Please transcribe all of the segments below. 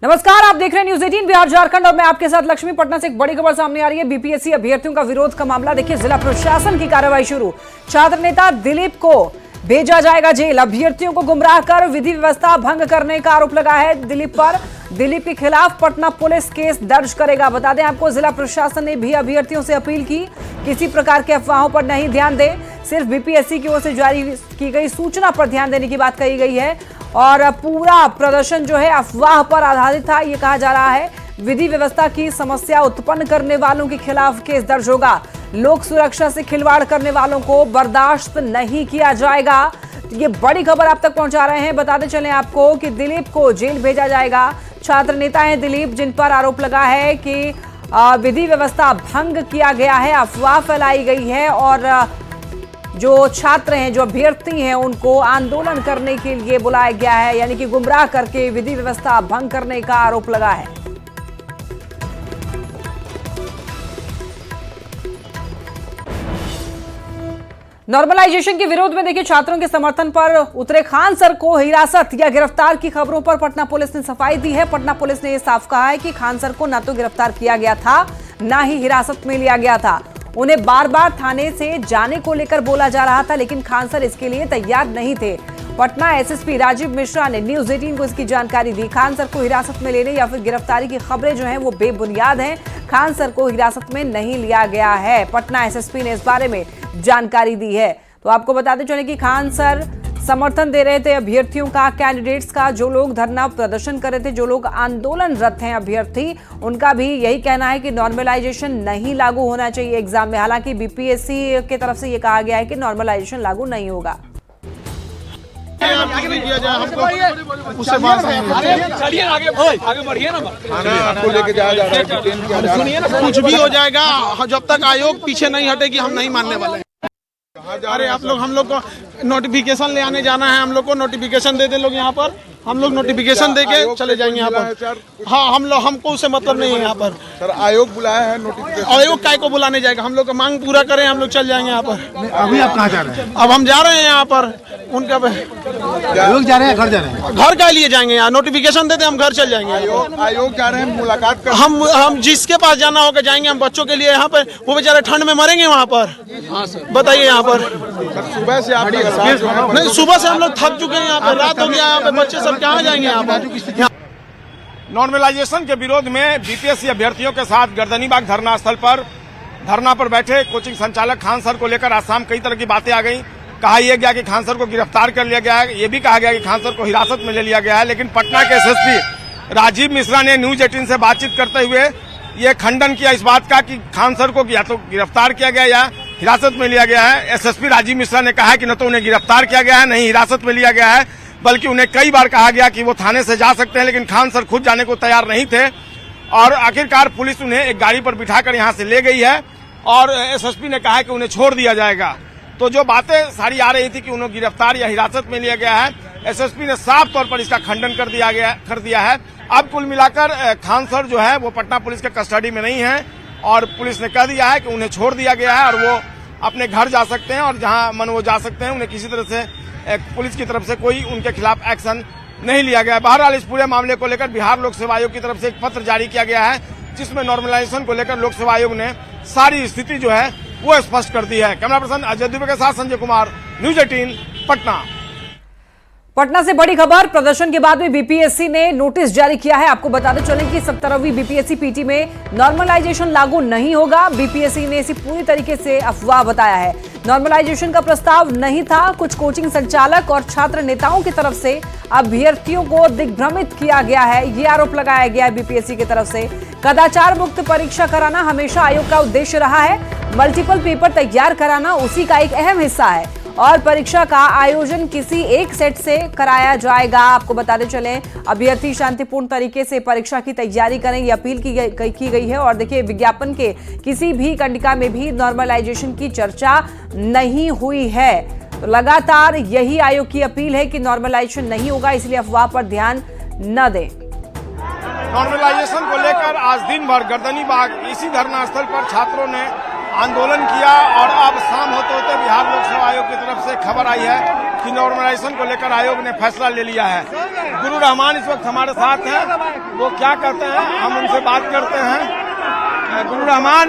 नमस्कार, आप देख रहे हैं न्यूज 18 बिहार झारखंड और मैं आपके साथ लक्ष्मी। पटना से एक बड़ी खबर सामने आ रही है। बीपीएससी अभ्यर्थियों का विरोध का मामला। देखिए, जिला प्रशासन की कार्रवाई शुरू। छात्र नेता दिलीप को भेजा जाएगा जेल। अभ्यर्थियों को गुमराह कर विधि व्यवस्था भंग करने का आरोप लगा है दिलीप पर। दिलीप के खिलाफ पटना पुलिस केस दर्ज करेगा। बता दें आपको, जिला प्रशासन ने भी अभ्यर्थियों से अपील की, किसी प्रकार के अफवाहों पर नहीं ध्यान दें, सिर्फ बीपीएससी की ओर से जारी की गई सूचना पर ध्यान देने की बात कही गई है। और पूरा प्रदर्शन जो है अफवाह पर आधारित था, ये कहा जा रहा है। विधि व्यवस्था की समस्या उत्पन्न करने वालों के खिलाफ केस दर्ज होगा। लोक सुरक्षा से खिलवाड़ करने वालों को बर्दाश्त नहीं किया जाएगा। ये बड़ी खबर आप तक पहुंचा रहे हैं। बताते चलें आपको कि दिलीप को जेल भेजा जाएगा। छात्र नेता हैं दिलीप, जिन पर आरोप लगा है कि विधि व्यवस्था भंग किया गया है, अफवाह फैलाई गई है और जो छात्र हैं, जो अभ्यर्थी हैं, उनको आंदोलन करने के लिए बुलाया गया है, यानी कि गुमराह करके विधि व्यवस्था भंग करने का आरोप लगा है। नॉर्मलाइजेशन के विरोध में देखिए, छात्रों के समर्थन पर उतरे खान सर को हिरासत या गिरफ्तार की खबरों पर पटना पुलिस ने सफाई दी है। पटना पुलिस ने यह साफ कहा है कि खान सर को न तो गिरफ्तार किया गया था, न ही हिरासत में लिया गया था। उन्हें बार बार थाने से जाने को लेकर बोला जा रहा था, लेकिन खान सर इसके लिए तैयार नहीं थे। पटना एसएसपी राजीव मिश्रा ने न्यूज 18 को इसकी जानकारी दी। खान सर को हिरासत में लेने या फिर गिरफ्तारी की खबरें जो हैं वो बेबुनियाद हैं। खान सर को हिरासत में नहीं लिया गया है। पटना एसएसपी ने इस बारे में जानकारी दी है। तो आपको बताते चले कि खान सर समर्थन दे रहे थे अभ्यर्थियों का, कैंडिडेट्स का। जो लोग धरना प्रदर्शन कर रहे थे, जो लोग आंदोलनरत हैं अभ्यर्थी, उनका भी यही कहना है कि नॉर्मलाइजेशन नहीं लागू होना चाहिए एग्जाम में। हालांकि बीपीएससी की तरफ से यह कहा गया है कि नॉर्मलाइजेशन लागू नहीं होगा। आगे बढ़िए ना, आपको लेके जाया जा रहा है। सुनिए ना, कुछ भी हो जाएगा, जब तक आयोग पीछे नहीं हटेगी हम नहीं मानने वाले हैं। अरे आप लोग, हम लोग को नोटिफिकेशन ले आने जाना है। हम लोग को नोटिफिकेशन दे दे लोग यहाँ पर, हम लोग नोटिफिकेशन दे के चले जाएंगे यहाँ पर। हाँ, हम लोग, हमको उससे मतलब नहीं है यहाँ पर। सर, आयोग बुलाया है, नोटिफिकेशन। आयोग काय को बुलाने जाएगा? हम लोग का मांग पूरा करें, हम लोग चल जाएंगे यहाँ पर। अभी आप कहाँ जा रहे हैं? अब हम जा रहे हैं यहाँ पर। उनका लोग जा रहे हैं, घर जा रहे हैं? घर का लिए जाएंगे यहाँ, नोटिफिकेशन देते हम घर चल जाएंगे। आयोग जा रहे हैं मुलाकात कर। हम जिसके पास जाना होगा जाएंगे। हम बच्चों के लिए यहाँ पर, वो बेचारे ठंड में मरेंगे वहाँ पर। बताइए यहाँ पर सुबह से आप नहीं, सुबह से हम लोग थक चुके हैं यहाँ पर, रात हो गया यहाँ पे, बच्चे सब कहाँ जाएंगे यहाँ पर। नॉर्मलाइजेशन के विरोध में बीपीएससी अभ्यर्थियों के साथ गर्दनीबाग धरना स्थल पर धरना पर बैठे कोचिंग संचालक खान सर को लेकर आज शाम कई तरह की बातें आ गई। कहा यह गया कि खान सर को गिरफ्तार कर लिया गया है, ये भी कहा गया कि खान सर को हिरासत में ले लिया गया है। लेकिन पटना के एसएसपी राजीव मिश्रा ने न्यूज 18 से बातचीत करते हुए ये खंडन किया इस बात का कि खान सर को या तो गिरफ्तार किया गया या हिरासत में लिया गया है। एसएसपी राजीव मिश्रा ने कहा कि न तो उन्हें गिरफ्तार किया गया है, नहीं हिरासत में लिया गया है, बल्कि उन्हें कई बार कहा गया कि वो थाने से जा सकते हैं, लेकिन खान सर खुद जाने को तैयार नहीं थे। और आखिरकार पुलिस उन्हें एक गाड़ी पर बिठाकर यहाँ से ले गई है और एसएसपी ने कहा है कि उन्हें छोड़ दिया जाएगा। तो जो बातें सारी आ रही थी कि उन्हें गिरफ्तार या हिरासत में लिया गया है, एसएसपी ने साफ तौर पर इसका खंडन कर दिया है। अब कुल मिलाकर खान सर जो है वो पटना पुलिस के कस्टडी में नहीं है और पुलिस ने कह दिया है कि उन्हें छोड़ दिया गया है और वो अपने घर जा सकते हैं और जहां मन वो जा सकते हैं। उन्हें किसी तरह से पुलिस की तरफ से कोई उनके खिलाफ एक्शन नहीं लिया गया है। बहरहाल इस पूरे मामले को लेकर बिहार लोक सेवा आयोग की तरफ से एक पत्र जारी किया गया है, जिसमें नॉर्मलाइजेशन को लेकर लोक सेवा आयोग ने सारी स्थिति जो है वो स्पष्ट कर दी है। कैमरा पर्सन अजय दुबे के साथ संजय कुमार, न्यूज 18 पटना। पटना से बड़ी खबर। प्रदर्शन के बाद में बीपीएससी ने नोटिस जारी किया है। आपको बताते चलें कि 17वीं बीपीएससी पीटी में नॉर्मलाइजेशन लागू नहीं होगा। बीपीएससी ने इसे पूरी तरीके से अफवाह बताया है। नॉर्मलाइजेशन का प्रस्ताव नहीं था। कुछ कोचिंग संचालक और छात्र नेताओं की तरफ से अभ्यर्थियों को दिग्भ्रमित किया गया है, ये आरोप लगाया गया है बीपीएससी की तरफ से। कदाचार मुक्त परीक्षा कराना हमेशा आयोग का उद्देश्य रहा है। मल्टीपल पेपर तैयार कराना उसी का एक अहम हिस्सा है और परीक्षा का आयोजन किसी एक सेट से कराया जाएगा। आपको बताते चलें, अभ्यर्थी शांतिपूर्ण तरीके से परीक्षा की तैयारी करें, ये अपील की गई है। और देखिए, विज्ञापन के किसी भी कंडिका में भी नॉर्मलाइजेशन की चर्चा नहीं हुई है। तो लगातार यही आयोग की अपील है कि नॉर्मलाइजेशन नहीं होगा, इसलिए अफवाह पर ध्यान न दें। नॉर्मलाइजेशन को लेकर आज दिन भर गर्दनीबाग इसी धरना स्थल पर छात्रों ने आंदोलन किया और अब शाम होते होते बिहार लोक सेवा आयोग की तरफ से खबर आई है कि नॉर्मलाइजेशन को लेकर आयोग ने फैसला ले लिया है। गुरु रहमान इस वक्त हमारे साथ हैं, वो क्या कहते हैं हम उनसे बात करते हैं। गुरु रहमान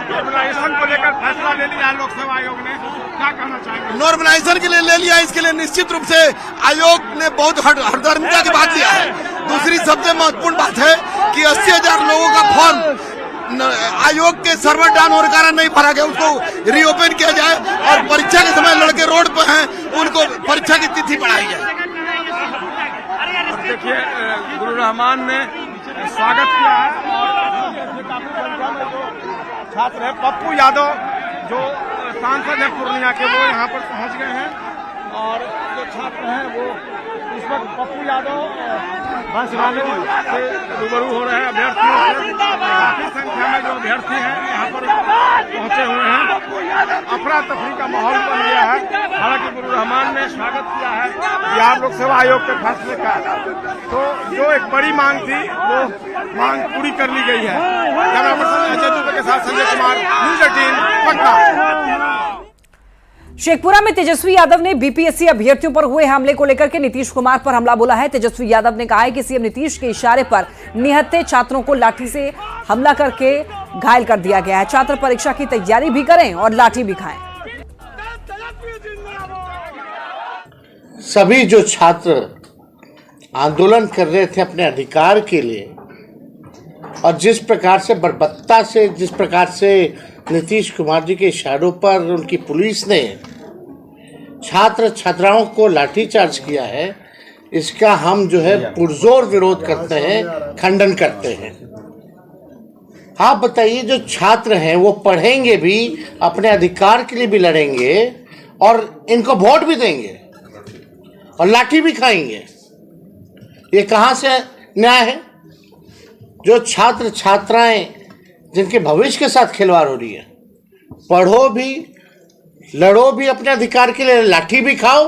नॉर्मलाइजेशन को लेकर फैसला ले लिया है लोक सेवा आयोग ने, क्या कहना चाहेंगे? नॉर्मलाइजेशन के लिए ले लिया, इसके लिए निश्चित रूप से आयोग ने बहुत हरदर्मिता की बात लिया है। दूसरी सबसे महत्वपूर्ण बात है कि 80,000 लोगों का फॉर्म आयोग के सर्वर डाउन होने के कारण नहीं भरा गया, उसको रीओपन किया जाए और परीक्षा के समय लड़के रोड पर हैं उनको परीक्षा की तिथि बढ़ाई जाए। देखिए गुरु रहमान ने स्वागत किया है और काफी संख्या में जो छात्र है, पप्पू यादव जो सांसद है पूर्णिया के, वो यहाँ पर पहुँच गए हैं और जो छात्र हैं वो इस वक्त पप्पू यादव से रूबरू हो रहे हैं अभ्यर्थियों से। काफी संख्या में जो अभ्यर्थी हैं यहाँ पर पहुंचे हुए हैं, अफरा तफरी का माहौल बन गया है। हालांकि गुरु रहमान ने स्वागत किया है बिहार लोक सेवा आयोग के फैसले का, तो जो एक बड़ी मांग थी वो मांग पूरी कर ली गई है। कैमरा पर्सन अजय दुबे के साथ संजय कुमार, न्यूज़ 18 पटना। शेखपुरा में तेजस्वी यादव ने बीपीएससी अभ्यर्थियों पर हुए हमले को लेकर के नीतीश कुमार पर हमला बोला है। तेजस्वी यादव ने कहा है कि सीएम नीतीश के इशारे पर निहत्थे छात्रों को लाठी से हमला करके घायल कर दिया गया है। छात्र परीक्षा की तैयारी भी करें और लाठी भी खाएं। सभी जो छात्र आंदोलन कर रहे थे अपने अधिकार के लिए और जिस प्रकार से बर्बरता से, जिस प्रकार से नीतीश कुमार जी के इशारों पर उनकी पुलिस ने छात्र छात्राओं को लाठीचार्ज किया है, इसका हम जो है पुरजोर विरोध करते हैं, खंडन करते हैं। आप बताइए, जो छात्र हैं वो पढ़ेंगे भी, अपने अधिकार के लिए भी लड़ेंगे और इनको वोट भी देंगे और लाठी भी खाएंगे, ये कहाँ से न्याय है? जो छात्र छात्राएं जिनके भविष्य के साथ खिलवाड़ हो रही है, पढ़ो भी, लड़ो भी अपने अधिकार के लिए, लाठी भी खाओ।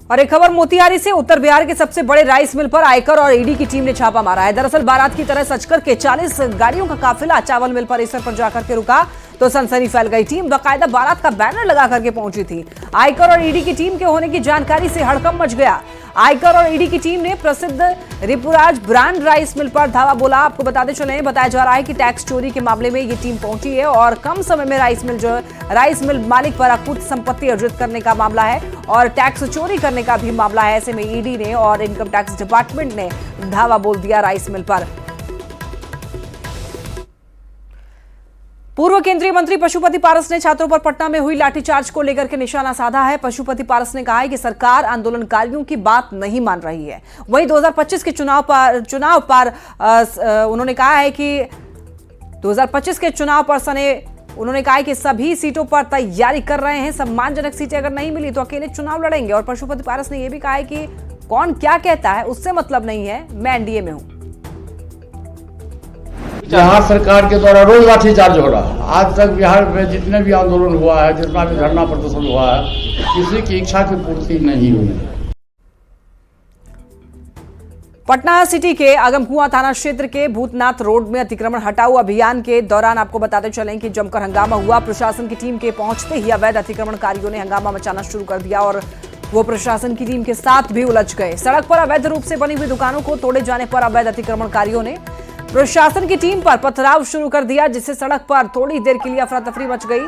और एक खबर मोतिहारी से, उत्तर बिहार के सबसे बड़े राइस मिल पर आयकर और ईडी की टीम ने छापा मारा है। दरअसल बारात की तरह सज करके 40 गाड़ियों का काफिला चावल मिल परिसर पर जाकर के रुका तो सनसनी फैल गई। टीम बाकायदा बारात का बैनर लगा करके पहुंची थी। आयकर और ईडी की टीम के होने की जानकारी से हड़कंप मच गया। आयकर और ईडी की टीम ने प्रसिद्ध रिपुराज ब्रांड राइस मिल पर धावा बोला। आपको बताते चले, बताया जा रहा है कि टैक्स चोरी के मामले में ये टीम पहुंची है और कम समय में राइस मिल मालिक पर अकुत संपत्ति अर्जित करने का मामला है और टैक्स चोरी करने का भी मामला है। ऐसे में ईडी ने और इनकम टैक्स डिपार्टमेंट ने धावा बोल दिया राइस मिल पर। पूर्व केंद्रीय मंत्री पशुपति पारस ने छात्रों पर पटना में हुई लाठीचार्ज को लेकर के निशाना साधा है। पशुपति पारस ने कहा है कि सरकार आंदोलनकारियों की बात नहीं मान रही है। वहीं 2025 के चुनाव पर उन्होंने कहा है कि 2025 के चुनाव पर उन्होंने कहा है कि सभी सीटों पर तैयारी कर रहे हैं। सम्मानजनक सीटें अगर नहीं मिली तो अकेले चुनाव लड़ेंगे। और पशुपति पारस ने यह भी कहा है कि कौन क्या कहता है उससे मतलब नहीं है, मैं एनडीए में हूं। यहाँ सरकार के द्वारा रोज लाठीचार्ज हो रहा है। आज तक बिहार में जितने भी आंदोलन हुआ है, जितना भी धरना प्रदर्शन हुआ है, किसी की इच्छा की पूर्ति नहीं हुई। पटना सिटी के आगमकुआं थाना क्षेत्र के भूतनाथ रोड में अतिक्रमण हटाओ अभियान के दौरान आपको बताते चलें कि जमकर हंगामा हुआ। प्रशासन की टीम के पहुंचते ही अवैध अतिक्रमणकारियों ने हंगामा मचाना शुरू कर दिया और वो प्रशासन की टीम के साथ भी उलझ गए। सड़क पर अवैध रूप से बनी हुई दुकानों को तोड़े जाने पर अवैध अतिक्रमणकारियों ने प्रशासन की टीम पर पथराव शुरू कर दिया, जिससे सड़क पर थोड़ी देर के लिए अफरा तफरी मच गई।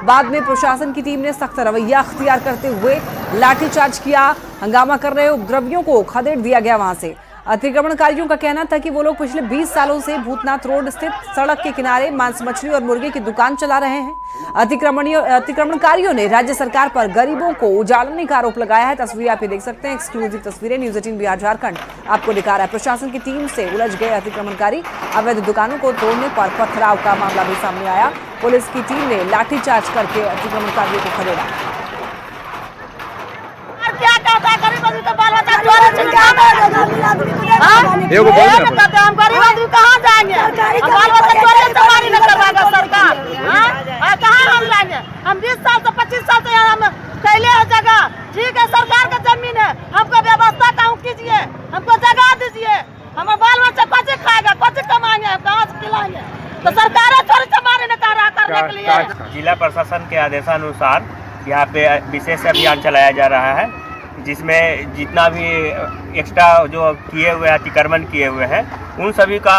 बाद में प्रशासन की टीम ने सख्त रवैया अख्तियार करते हुए लाठीचार्ज किया। हंगामा कर रहे उपद्रवियों को खदेड़ दिया गया वहां से। अतिक्रमणकारियों का कहना था कि वो लोग पिछले 20 सालों से भूतनाथ रोड स्थित सड़क के किनारे मांस मछली और मुर्गे की दुकान चला रहे हैं। अतिक्रमणकारियों ने राज्य सरकार पर गरीबों को उजाड़ने का आरोप लगाया है। तस्वीरें आप ये देख सकते हैं, एक्सक्लूसिव तस्वीरें न्यूज़ 18 बिहार झारखंड आपको दिखा रहा है। प्रशासन की टीम से उलझ गए अतिक्रमणकारी, अवैध दुकानों को तोड़ने पर पथराव का मामला भी सामने आया। पुलिस की टीम ने लाठीचार्ज करके अतिक्रमणकारियों को खदेड़ा। क्या कहता है गरीब आदमी का बाल बच्चा चोरी छिनका हम गरीब आदमी कहाँ जाएंगे? बाल बच्चा चोरी चमारी न करवाएगा सरकार। कहाँ हम जाएंगे? हम 20 साल से 25 साल से यहाँ हम कैले है जगह। ठीक है, सरकार का जमीन है, हमको व्यवस्था कहूँ कीजिए, हमको जगह दीजिए। हमारे बाल बच्चा कैसे खाएगा, कैसे कमाएंगे, कहाँ से खिलाएंगे? तो सरकार चोरी चमारी न कर रहा करने जिला प्रशासन के आदेशानुसार यहाँ पे विशेष अभियान चलाया जा रहा है, जिसमें जितना भी एक्स्ट्रा जो किए हुए अतिक्रमण किए हुए हैं उन सभी का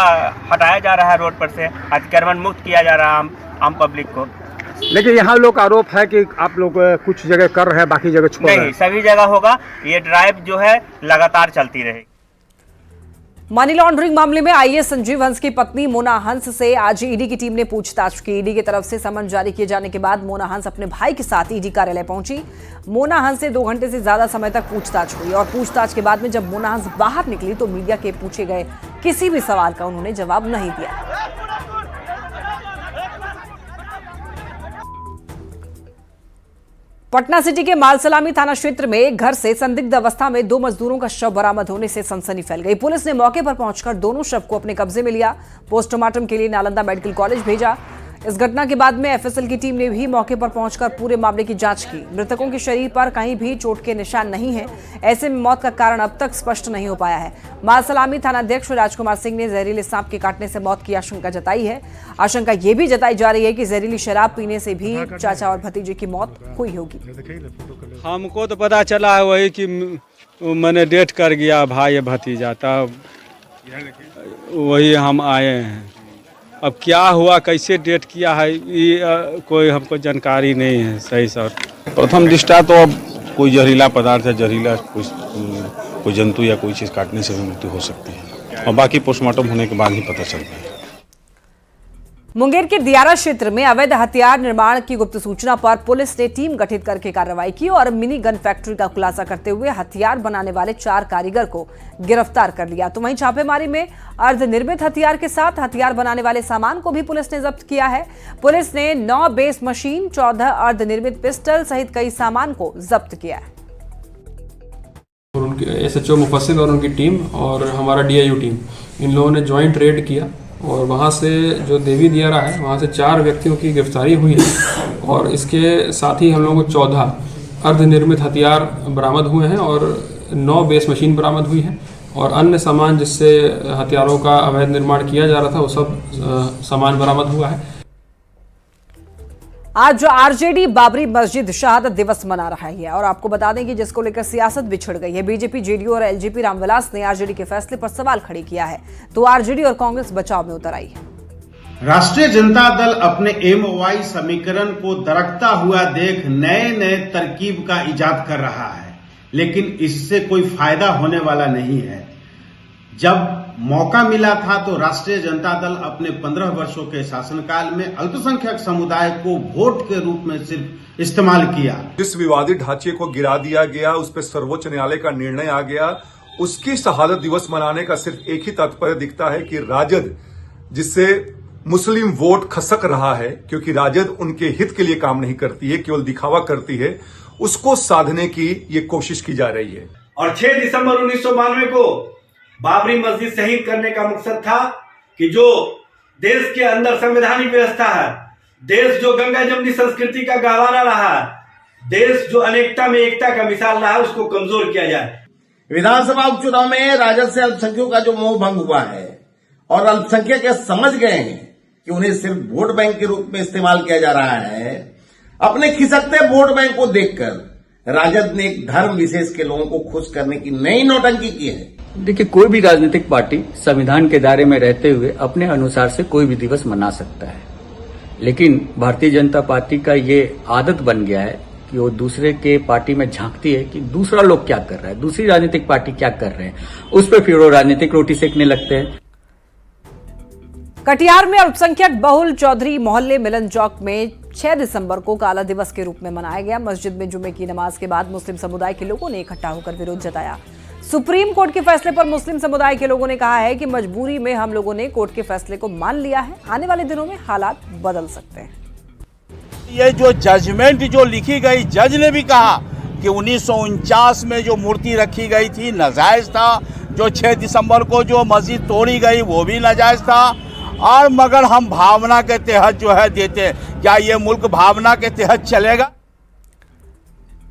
हटाया जा रहा है, रोड पर से अतिक्रमण मुक्त किया जा रहा है आम पब्लिक को। लेकिन यहाँ लोग का आरोप है कि आप लोग कुछ जगह कर रहे हैं, बाकी जगह छोड़ रहे हैं। नहीं, सभी जगह होगा। ये ड्राइव जो है लगातार चलती रहेगी। मनी लॉन्ड्रिंग मामले में आईएएस संजीव हंस की पत्नी मोना हंस से आज ईडी की टीम ने पूछताछ की। ईडी की तरफ से समन जारी किए जाने के बाद मोना हंस अपने भाई के साथ ईडी कार्यालय पहुंची। मोना हंस से 2 घंटे से ज्यादा समय तक पूछताछ हुई और पूछताछ के बाद में जब मोना हंस बाहर निकली तो मीडिया के पूछे गए किसी भी सवाल का उन्होंने जवाब नहीं दिया। पटना सिटी के मालसलामी थाना क्षेत्र में एक घर से संदिग्ध अवस्था में 2 मजदूरों का शव बरामद होने से सनसनी फैल गई। पुलिस ने मौके पर पहुंचकर दोनों शव को अपने कब्जे में लिया, पोस्टमार्टम के लिए नालंदा मेडिकल कॉलेज भेजा। इस घटना के बाद में एफएसएल की टीम ने भी मौके पर पहुंचकर पूरे मामले की जांच की। मृतकों के शरीर पर कहीं भी चोट के निशान नहीं है। ऐसे में मौत का कारण अब तक स्पष्ट नहीं हो पाया है। मालसलामी थानाध्यक्ष राजकुमार सिंह ने जहरीले सांप के काटने से मौत की आशंका जताई है। आशंका ये भी जताई जा रही है कि जहरीली शराब पीने से भी चाचा और भतीजे की मौत हुई होगी। हमको तो पता चला है वही कि मैंने डेट कर गया भाई भतीजा, तब वही हम आए हैं। अब क्या हुआ, कैसे डेट किया है, ये कोई हमको जानकारी नहीं है सही सर। प्रथम दृष्टा तो अब कोई जहरीला पदार्थ है, जहरीला कोई जंतु या कोई चीज़ काटने से भी मृत्यु हो सकती है और बाकी पोस्टमार्टम होने के बाद ही पता चलता है। मुंगेर के दियारा क्षेत्र में अवैध हथियार निर्माण की गुप्त सूचना पर पुलिस ने टीम गठित करके कार्रवाई की और मिनी गन फैक्ट्री का खुलासा करते हुए हथियार बनाने वाले 4 कारीगर को गिरफ्तार कर लिया। तो वहीं छापेमारी में अर्धनिर्मित हथियार के साथ हथियार बनाने वाले सामान को भी पुलिस ने जब्त किया है। पुलिस ने 9 बेस मशीन, 14 अर्धनिर्मित पिस्टल सहित कई सामान को जब्त किया है। और उनके एसएचओ मुफस्सिल और उनकी टीम और हमारा डीआईयू टीम, इन लोगों ने ज्वाइंट रेड किया और वहाँ से जो देवी दियारा है वहाँ से 4 व्यक्तियों की गिरफ्तारी हुई है और इसके साथ ही हम लोगों को 14 अर्धनिर्मित हथियार बरामद हुए हैं और 9 बेस मशीन बरामद हुई है और अन्य सामान जिससे हथियारों का अवैध निर्माण किया जा रहा था वो सब सामान बरामद हुआ है। आज आरजेडी बाबरी मस्जिद शहादत दिवस मना रहा है और आपको बता दें कि जिसको लेकर सियासत बिछड़ गई है। बीजेपी, जेडीयू और एलजेपी रामविलास ने आरजेडी के फैसले पर सवाल खड़े किया है, तो आरजेडी और कांग्रेस बचाव में उतर आई है। राष्ट्रीय जनता दल अपने एमओवाई समीकरण को दरकता हुआ देख नए तरकीब का इजाद कर रहा है, लेकिन इससे कोई फायदा होने वाला नहीं है। जब मौका मिला था तो राष्ट्रीय जनता दल अपने 15 वर्षों के शासनकाल में अल्पसंख्यक समुदाय को वोट के रूप में सिर्फ इस्तेमाल किया। जिस विवादित ढांचे को गिरा दिया गया, उस पर सर्वोच्च न्यायालय का निर्णय आ गया, उसकी शहादत दिवस मनाने का सिर्फ एक ही तात्पर्य दिखता है कि राजद, जिससे मुस्लिम वोट खसक रहा है क्योंकि राजद उनके हित के लिए काम नहीं करती है, केवल दिखावा करती है, उसको साधने की ये कोशिश की जा रही है। और 6 दिसंबर 1992 को बाबरी मस्जिद शहीद करने का मकसद था कि जो देश के अंदर संवैधानिक व्यवस्था है, देश जो गंगा जमुनी संस्कृति का गहवारा रहा है, देश जो अनेकता में एकता का मिसाल रहा है, उसको कमजोर किया जाए। विधानसभा उपचुनाव में राजद से अल्पसंख्यकों का जो मोह भंग हुआ है और अल्पसंख्यक समझ गए हैं कि उन्हें सिर्फ वोट बैंक के रूप में इस्तेमाल किया जा रहा है। अपने खिसकते वोट बैंक को देखकर राजद ने एक धर्म विशेष के लोगों को खुश करने की नई नौटंकी की है। देखिए, कोई भी राजनीतिक पार्टी संविधान के दायरे में रहते हुए अपने अनुसार से कोई भी दिवस मना सकता है, लेकिन भारतीय जनता पार्टी का ये आदत बन गया है कि वो दूसरे के पार्टी में झांकती है कि दूसरा लोग क्या कर रहा है, दूसरी राजनीतिक पार्टी क्या कर रहे हैं, उस पर फिर वो राजनीतिक रोटी सेकने लगते हैं। कटिहार में अल्पसंख्यक बहुल चौधरी मोहल्ले मिलन चौक में 6 दिसंबर को काला दिवस के रूप में मनाया गया। मस्जिद में जुमे की नमाज के बाद मुस्लिम समुदाय के लोगों ने इकट्ठा होकर विरोध जताया। सुप्रीम कोर्ट के फैसले पर मुस्लिम समुदाय के लोगों ने कहा है कि मजबूरी में हम लोगों ने कोर्ट के फैसले को मान लिया है, आने वाले दिनों में हालात बदल सकते हैं। ये जो जजमेंट जो लिखी गई, जज ने भी कहा कि 1949 में जो मूर्ति रखी गई थी नाजायज था, जो 6 दिसंबर को जो मस्जिद तोड़ी गई वो भी नाजायज था, और मगर हम भावना के तहत जो है देते हैं। क्या ये मुल्क भावना के तहत चलेगा?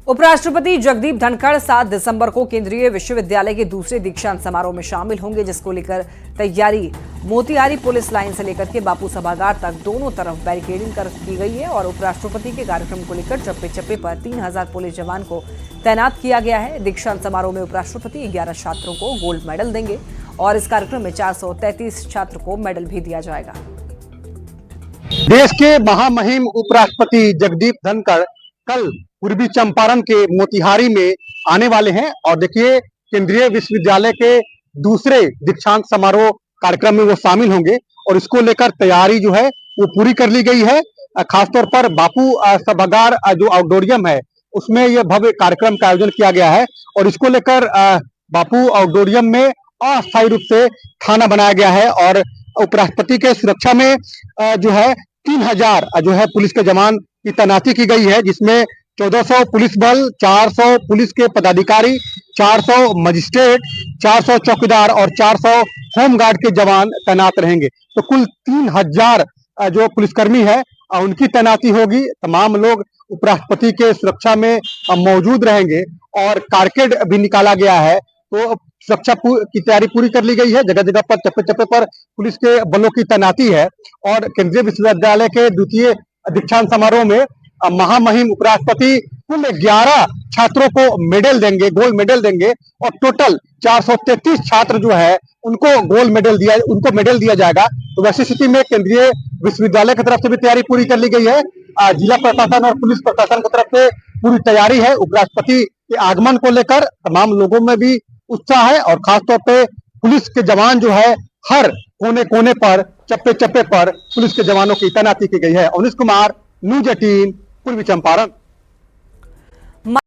उपराष्ट्रपति जगदीप धनखड़ 7 दिसंबर को केंद्रीय विश्वविद्यालय के दूसरे दीक्षांत समारोह में शामिल होंगे, जिसको लेकर तैयारी मोतिहारी पुलिस लाइन से लेकर के बापू सभागार तक दोनों तरफ बैरिकेडिंग की गई है और उपराष्ट्रपति के कार्यक्रम को लेकर चप्पे चप्पे पर 3000 पुलिस जवान को तैनात किया गया है। दीक्षांत समारोह में उपराष्ट्रपति 11 छात्रों को गोल्ड मेडल देंगे और इस कार्यक्रम में 433 छात्र को मेडल भी दिया जाएगा। देश के महामहिम उपराष्ट्रपति जगदीप धनखड़ कल पूर्वी चंपारण के मोतिहारी में आने वाले हैं और देखिए केंद्रीय विश्वविद्यालय के दूसरे दीक्षांत समारोह कार्यक्रम में वो शामिल होंगे और इसको लेकर तैयारी जो है वो पूरी कर ली गई है। खासतौर पर बापू सभागार जो आउटडोरियम है उसमें यह भव्य कार्यक्रम का आयोजन किया गया है और इसको लेकर बापू आउटडोरियम में अस्थायी रूप से थाना बनाया गया है और उपराष्ट्रपति के सुरक्षा में जो है 3000 जो है पुलिस के जवान की तैनाती की गई है, जिसमें 1400 पुलिस बल, 400 पुलिस के पदाधिकारी, 400 मजिस्ट्रेट, 400 चौकीदार और 400 होमगार्ड के जवान तैनात रहेंगे। तो कुल 3000 जो पुलिसकर्मी है उनकी तैनाती होगी। तमाम लोग उपराष्ट्रपति के सुरक्षा में मौजूद रहेंगे और कारकेड भी निकाला गया है। तो सुरक्षा की तैयारी पूरी कर ली गई है। जगह जगह पर चप्पे चप्पे पर पुलिस के बलों की तैनाती है और केंद्रीय विश्वविद्यालय के द्वितीय दीक्षांत समारोह में महामहिम उपराष्ट्रपति कुल 11 छात्रों को मेडल देंगे, गोल्ड मेडल देंगे और टोटल 433 छात्र जो है उनको मेडल दिया जाएगा। तो वैसी स्थिति में केंद्रीय विश्वविद्यालय की तरफ से भी तैयारी पूरी कर ली गई है। जिला प्रशासन और पुलिस प्रशासन की तरफ से पूरी तैयारी है। उपराष्ट्रपति के आगमन को लेकर तमाम लोगों में भी उत्साह है और खासतौर पे पुलिस के जवान जो है हर कोने कोने पर चप्पे चप्पे पर पुलिस के जवानों की तैनाती की गई है। अनिश कुमार, न्यूज़ 18, पूर्वी चंपारण।